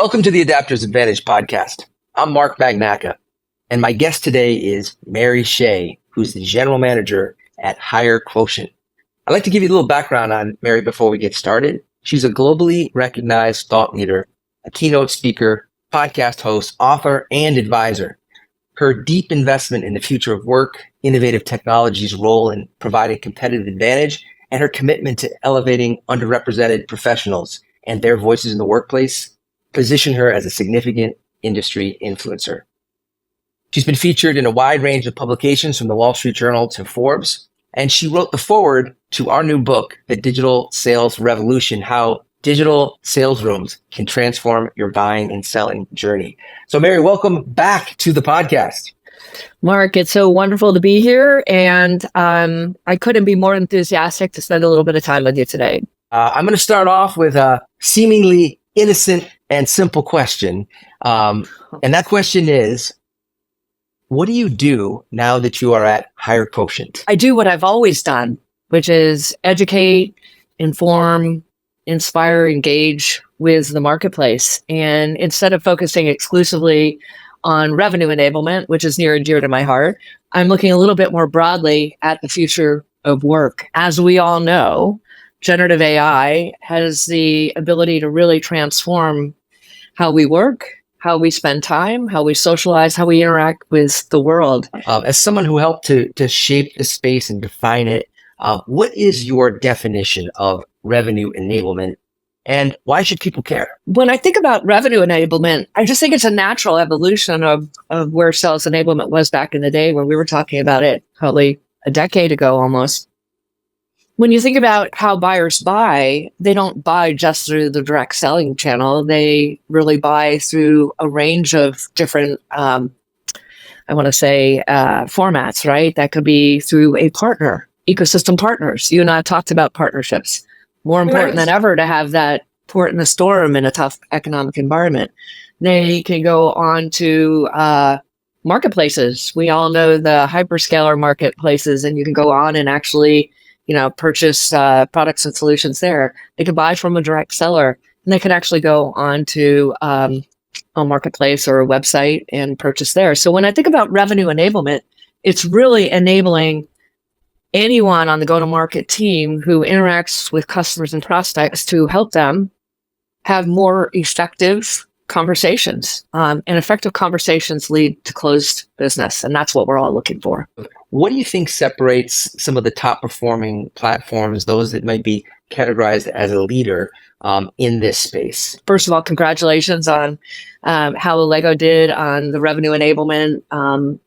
Welcome to the Adapters Advantage podcast. I'm Mark Magnacca, and my guest today is Mary Shea, who's the general manager at HireQuotient. I'd like to give you a little background on Mary before we get started. She's a globally recognized thought leader, a keynote speaker, podcast host, author, and advisor. Her deep investment in the future of work, innovative technology's role in providing competitive advantage, and her commitment to elevating underrepresented professionals and their voices in the workplace position her as a significant industry influencer. She's been featured in a wide range of publications from the Wall Street Journal to Forbes, and she wrote the foreword to our new book, The Digital Sales Revolution, How Digital Sales Rooms Can Transform Your Buying and Selling Journey. So Mary, welcome back to the podcast. Mark, it's so wonderful to be here, and I couldn't be more enthusiastic to spend a little bit of time with you today. I'm going to start off with a seemingly innocent and simple question. And that question is, what do you do now that you are at HireQuotient? I do what I've always done, which is educate, inform, inspire, engage with the marketplace. And instead of focusing exclusively on revenue enablement, which is near and dear to my heart, I'm looking a little bit more broadly at the future of work. As we all know, generative AI has the ability to really transform how we work, how we spend time, how we socialize, how we interact with the world. As someone who helped to shape the space and define it, what is your definition of revenue enablement, and why should people care? When I think about revenue enablement, I just think it's a natural evolution of where sales enablement was back in the day when we were talking about it probably a decade ago almost. When you think about how buyers buy, they don't buy just through the direct selling channel. They really buy through a range of different, formats, right? That could be through a partner, ecosystem partners. You and I talked about partnerships. More important than ever to have that port in the storm in a tough economic environment. They can go on to marketplaces. We all know the hyperscaler marketplaces, and you can go on and actually purchase products and solutions there. They could buy from a direct seller, and they can actually go on to a marketplace or a website and purchase there. So when I think about revenue enablement, it's really enabling anyone on the go-to-market team who interacts with customers and prospects to help them have more effective conversations. And effective conversations lead to closed business, and that's what we're all looking for. What do you think separates some of the top performing platforms, those that might be categorized as a leader in this space? First of all, congratulations on how Lego did on the revenue enablement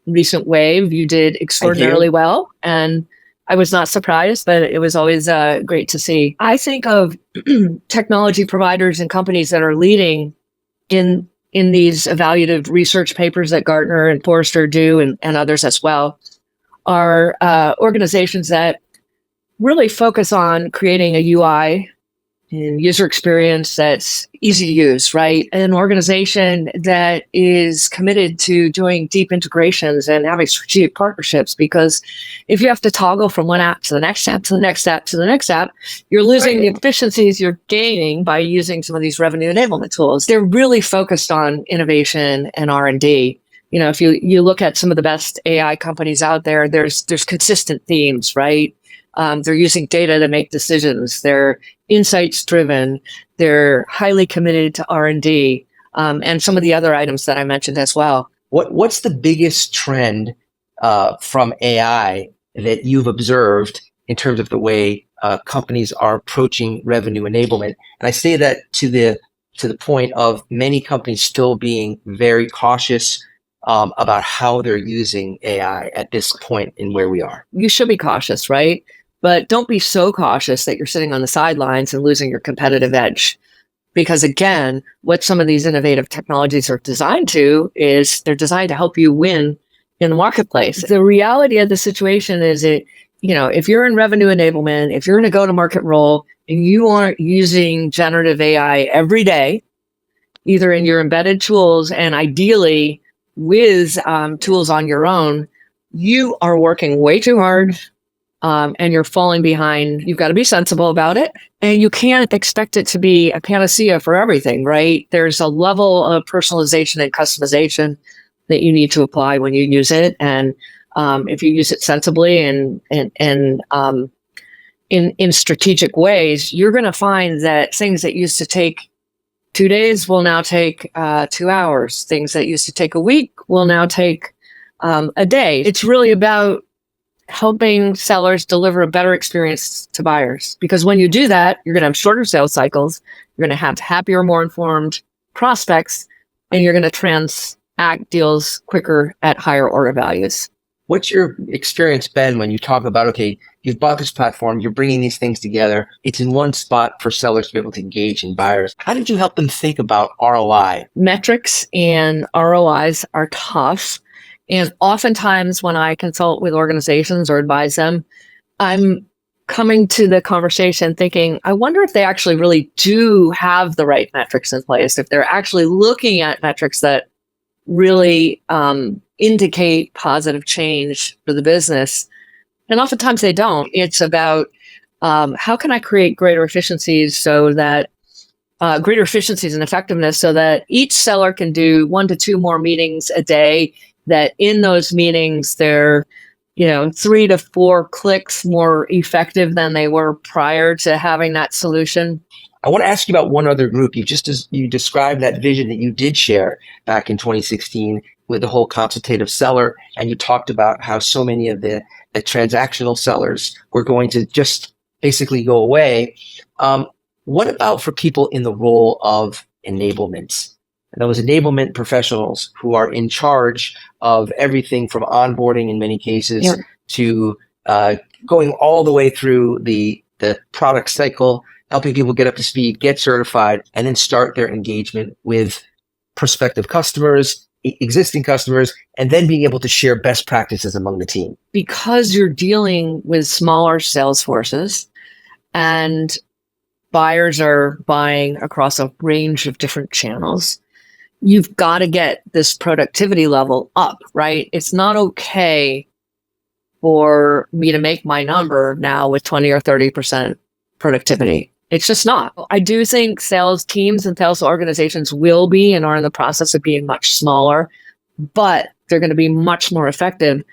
recent wave. You did extraordinarily well, and I was not surprised, but it was always great to see. I think of technology providers and companies that are leading in these evaluative research papers that Gartner and Forrester do, and others as well, are organizations that really focus on creating a UI and user experience that's easy to use, right? An organization that is committed to doing deep integrations and having strategic partnerships, because if you have to toggle from one app to the next app to the next app to the next app, you're losing the efficiencies you're gaining by using some of these revenue enablement tools. They're really focused on innovation and R&D. If you look at some of the best AI companies out there, there's consistent themes, right? They're using data to make decisions. They're insights driven. They're highly committed to R&D, and some of the other items that I mentioned as well. What's the biggest trend from AI that you've observed in terms of the way companies are approaching revenue enablement? And I say that to the point of many companies still being very cautious about how they're using AI at this point in where we are. You should be cautious, right? But don't be so cautious that you're sitting on the sidelines and losing your competitive edge. Because again, what some of these innovative technologies are designed to is they're designed to help you win in the marketplace. The reality of the situation is if you're in revenue enablement, if you're in a go-to-market role and you aren't using generative AI every day, either in your embedded tools and ideally with tools on your own, you are working way too hard and you're falling behind, you've got to be sensible about it. And you can't expect it to be a panacea for everything, right? There's a level of personalization and customization that you need to apply when you use it. And if you use it sensibly and in strategic ways, you're going to find that things that used to take 2 days will now take 2 hours. Things that used to take a week will now take a day. It's really about helping sellers deliver a better experience to buyers. Because when you do that, you're going to have shorter sales cycles, you're going to have happier, more informed prospects, and you're going to transact deals quicker at higher order values. What's your experience been when you talk about, okay, you've bought this platform, you're bringing these things together, it's in one spot for sellers to be able to engage in buyers. How did you help them think about ROI? Metrics and ROIs are tough. And oftentimes when I consult with organizations or advise them, I'm coming to the conversation thinking, I wonder if they actually really do have the right metrics in place, if they're actually looking at metrics that really indicate positive change for the business. And oftentimes they don't. It's about how can I create greater efficiencies and effectiveness so that each seller can do 1 to 2 more meetings a day, that in those meetings they're 3 to 4 clicks more effective than they were prior to having that solution. I want to ask you about one other group. You described that vision that you did share back in 2016 with the whole consultative seller, and you talked about how so many of the transactional sellers were going to just basically go away. What about for people in the role of enablement? Those enablement professionals who are in charge of everything from onboarding in many cases to going all the way through the product cycle, helping people get up to speed, get certified, and then start their engagement with prospective customers, existing customers, and then being able to share best practices among the team. Because you're dealing with smaller sales forces and buyers are buying across a range of different channels, you've got to get this productivity level up, right? It's not okay for me to make my number now with 20 or 30% productivity. It's just not. I do think sales teams and sales organizations will be and are in the process of being much smaller, but they're going to be much more effective.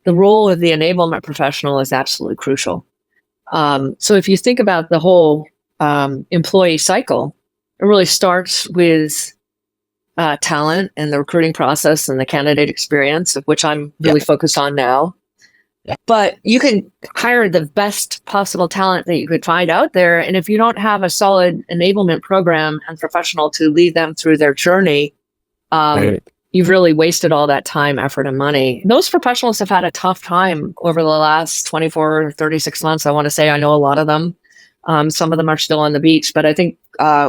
The role of the enablement professional is absolutely crucial. So if you think about the whole employee cycle, it really starts with talent and the recruiting process and the candidate experience, of which I'm really focused on now. But you can hire the best possible talent that you could find out there. And if you don't have a solid enablement program and professional to lead them through their journey, you've really wasted all that time, effort, and money. Those professionals have had a tough time over the last 24 or 36 months. I want to say I know a lot of them. Some of them are still on the beach, but I think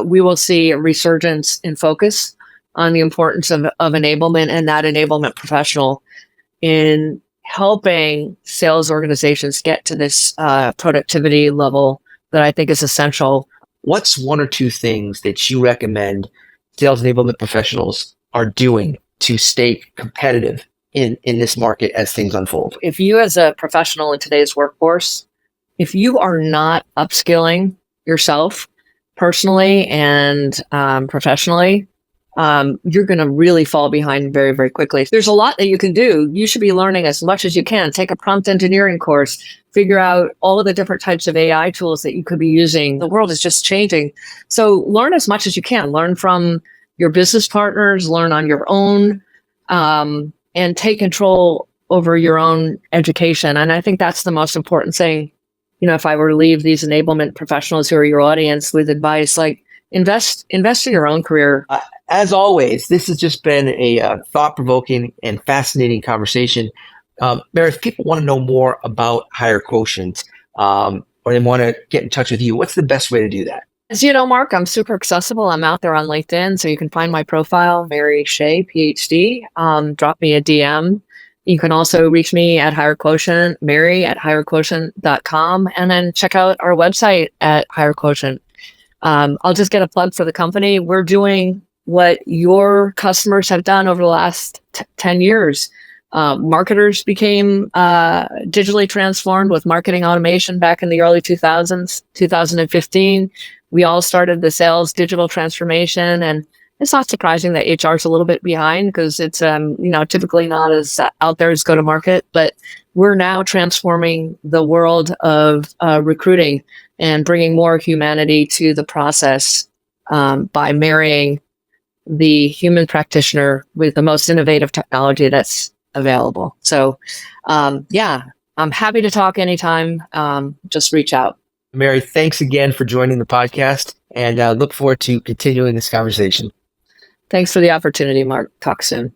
we will see a resurgence in focus on the importance of enablement and that enablement professional in helping sales organizations get to this productivity level that I think is essential. What's 1 or 2 things that you recommend sales enablement professionals are doing to stay competitive in this market as things unfold? If you as a professional in today's workforce, if you are not upskilling yourself personally and professionally, you're going to really fall behind very, very quickly. There's a lot that you can do. You should be learning as much as you can. Take a prompt engineering course, figure out all of the different types of AI tools that you could be using. The world is just changing. So learn as much as you can. Learn from your business partners, learn on your own, and take control over your own education. And I think that's the most important thing. If I were to leave these enablement professionals who are your audience with advice, like invest in your own career. As always, this has just been a thought-provoking and fascinating conversation. Mary, if people want to know more about HireQuotient or they want to get in touch with you, what's the best way to do that? As you know, Mark, I'm super accessible. I'm out there on LinkedIn, so you can find my profile, Mary Shea, PhD. Drop me a DM. You can also reach me at HireQuotient, mary@hirequotient.com, and then check out our website at HireQuotient. I'll just get a plug for the company. We're doing what your customers have done over the last 10 years. Marketers became digitally transformed with marketing automation back in the early 2000s, 2015. We all started the sales digital transformation, and it's not surprising that HR is a little bit behind because it's typically not as out there as go to market. But we're now transforming the world of recruiting and bringing more humanity to the process by marrying the human practitioner with the most innovative technology that's available. So, I'm happy to talk anytime. Just reach out. Mary, thanks again for joining the podcast, and look forward to continuing this conversation. Thanks for the opportunity, Mark. Talk soon.